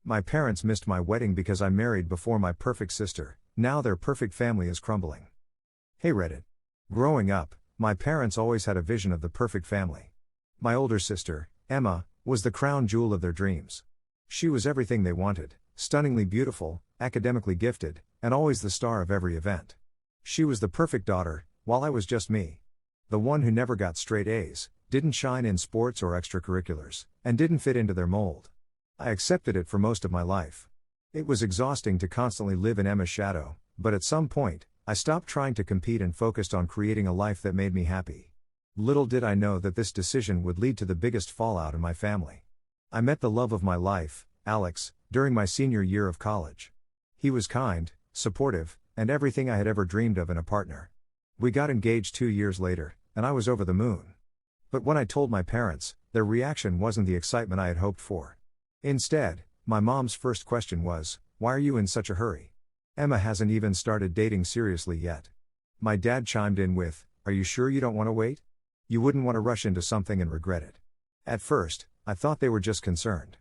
My parents missed my wedding because I married before my perfect sister, now their perfect family is crumbling. Hey Reddit. Growing up, my parents always had a vision of the perfect family. My older sister, Emma, was the crown jewel of their dreams. She was everything they wanted, stunningly beautiful, academically gifted, and always the star of every event. She was the perfect daughter, while I was just me. The one who never got straight A's, didn't shine in sports or extracurriculars, and didn't fit into their mold. I accepted it for most of my life. It was exhausting to constantly live in Emma's shadow, but at some point, I stopped trying to compete and focused on creating a life that made me happy. Little did I know that this decision would lead to the biggest fallout in my family. I met the love of my life, Alex, during my senior year of college. He was kind, supportive, and everything I had ever dreamed of in a partner. We got engaged 2 years later, and I was over the moon. But when I told my parents, their reaction wasn't the excitement I had hoped for. Instead, my mom's first question was, "Why are you in such a hurry? Emma hasn't even started dating seriously yet." My dad chimed in with, "Are you sure you don't want to wait? You wouldn't want to rush into something and regret it." At first, I thought they were just concerned.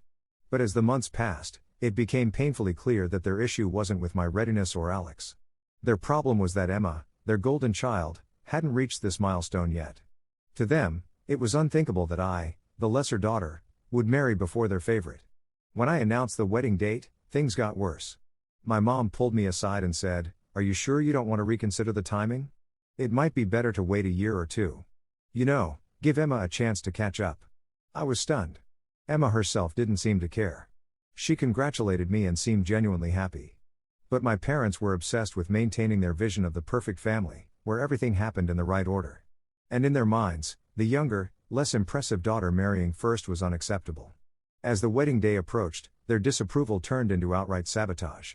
But as the months passed, it became painfully clear that their issue wasn't with my readiness or Alex. Their problem was that Emma, their golden child, hadn't reached this milestone yet. To them, it was unthinkable that I, the lesser daughter, would marry before their favorite. When I announced the wedding date, things got worse. My mom pulled me aside and said, "Are you sure you don't want to reconsider the timing? It might be better to wait a year or two. You know, give Emma a chance to catch up." I was stunned. Emma herself didn't seem to care. She congratulated me and seemed genuinely happy. But my parents were obsessed with maintaining their vision of the perfect family, where everything happened in the right order. And in their minds, the younger, less impressive daughter marrying first was unacceptable. As the wedding day approached, their disapproval turned into outright sabotage.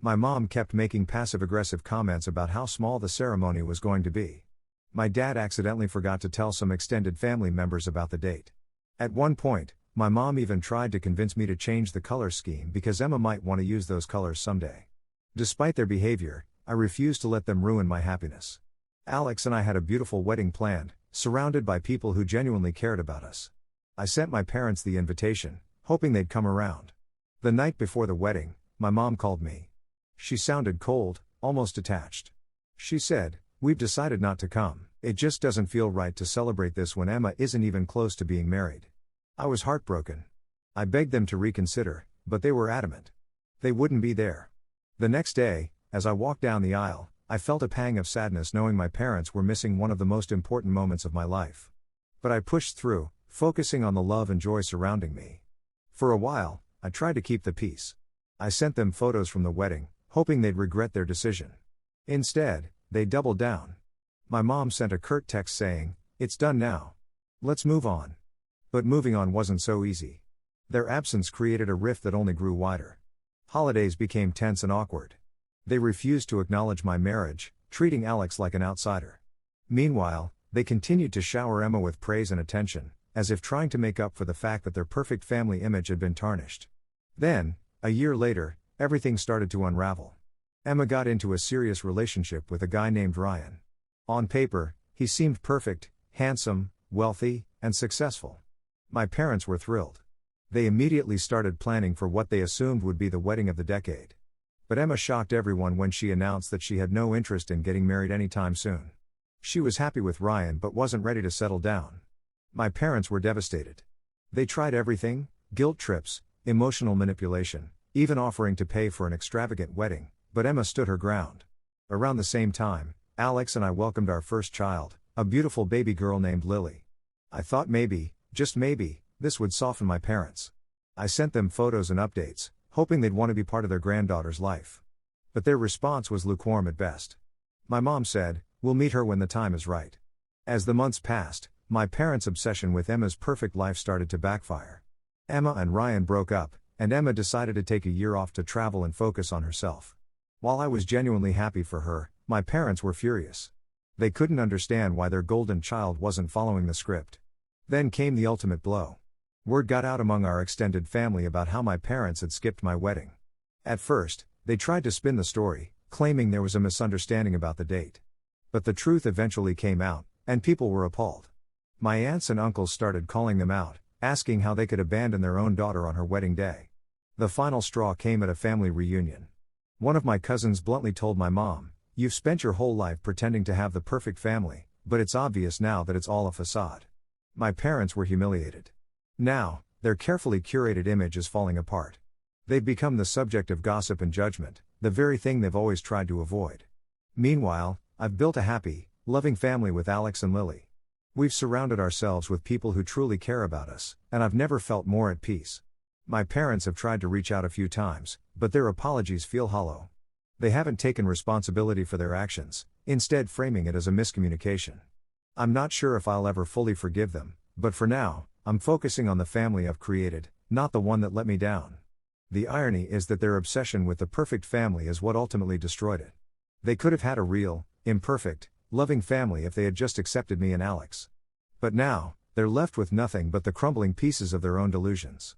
My mom kept making passive-aggressive comments about how small the ceremony was going to be. My dad accidentally forgot to tell some extended family members about the date. At one point, my mom even tried to convince me to change the color scheme because Emma might want to use those colors someday. Despite their behavior, I refused to let them ruin my happiness. Alex and I had a beautiful wedding planned, surrounded by people who genuinely cared about us. I sent my parents the invitation, hoping they'd come around. The night before the wedding, my mom called me. She sounded cold, almost detached. She said, "We've decided not to come. It just doesn't feel right to celebrate this when Emma isn't even close to being married." I was heartbroken. I begged them to reconsider, but they were adamant. They wouldn't be there. The next day, as I walked down the aisle, I felt a pang of sadness knowing my parents were missing one of the most important moments of my life. But I pushed through, focusing on the love and joy surrounding me. For a while, I tried to keep the peace. I sent them photos from the wedding, hoping they'd regret their decision. Instead, they doubled down. My mom sent a curt text saying, "It's done now. Let's move on." But moving on wasn't so easy. Their absence created a rift that only grew wider. Holidays became tense and awkward. They refused to acknowledge my marriage, treating Alex like an outsider. Meanwhile, they continued to shower Emma with praise and attention, as if trying to make up for the fact that their perfect family image had been tarnished. Then, a year later, everything started to unravel. Emma got into a serious relationship with a guy named Ryan. On paper, he seemed perfect, handsome, wealthy, and successful. My parents were thrilled. They immediately started planning for what they assumed would be the wedding of the decade. But Emma shocked everyone when she announced that she had no interest in getting married anytime soon. She was happy with Ryan but wasn't ready to settle down. My parents were devastated. They tried everything: guilt trips, emotional manipulation, even offering to pay for an extravagant wedding, but Emma stood her ground. Around the same time, Alex and I welcomed our first child, a beautiful baby girl named Lily. I thought maybe, just maybe, this would soften my parents. I sent them photos and updates, hoping they'd want to be part of their granddaughter's life. But their response was lukewarm at best. My mom said, "We'll meet her when the time is right." As the months passed, my parents' obsession with Emma's perfect life started to backfire. Emma and Ryan broke up, and Emma decided to take a year off to travel and focus on herself. While I was genuinely happy for her, my parents were furious. They couldn't understand why their golden child wasn't following the script. Then came the ultimate blow. Word got out among our extended family about how my parents had skipped my wedding. At first, they tried to spin the story, claiming there was a misunderstanding about the date. But the truth eventually came out, and people were appalled. My aunts and uncles started calling them out, asking how they could abandon their own daughter on her wedding day. The final straw came at a family reunion. One of my cousins bluntly told my mom, "You've spent your whole life pretending to have the perfect family, but it's obvious now that it's all a facade." My parents were humiliated. Now, their carefully curated image is falling apart. They've become the subject of gossip and judgment, the very thing they've always tried to avoid. Meanwhile, I've built a happy, loving family with Alex and Lily. We've surrounded ourselves with people who truly care about us, and I've never felt more at peace. My parents have tried to reach out a few times, but their apologies feel hollow. They haven't taken responsibility for their actions, instead framing it as a miscommunication. I'm not sure if I'll ever fully forgive them, but for now, I'm focusing on the family I've created, not the one that let me down. The irony is that their obsession with the perfect family is what ultimately destroyed it. They could have had a real, imperfect, loving family if they had just accepted me and Alex. But now, they're left with nothing but the crumbling pieces of their own delusions.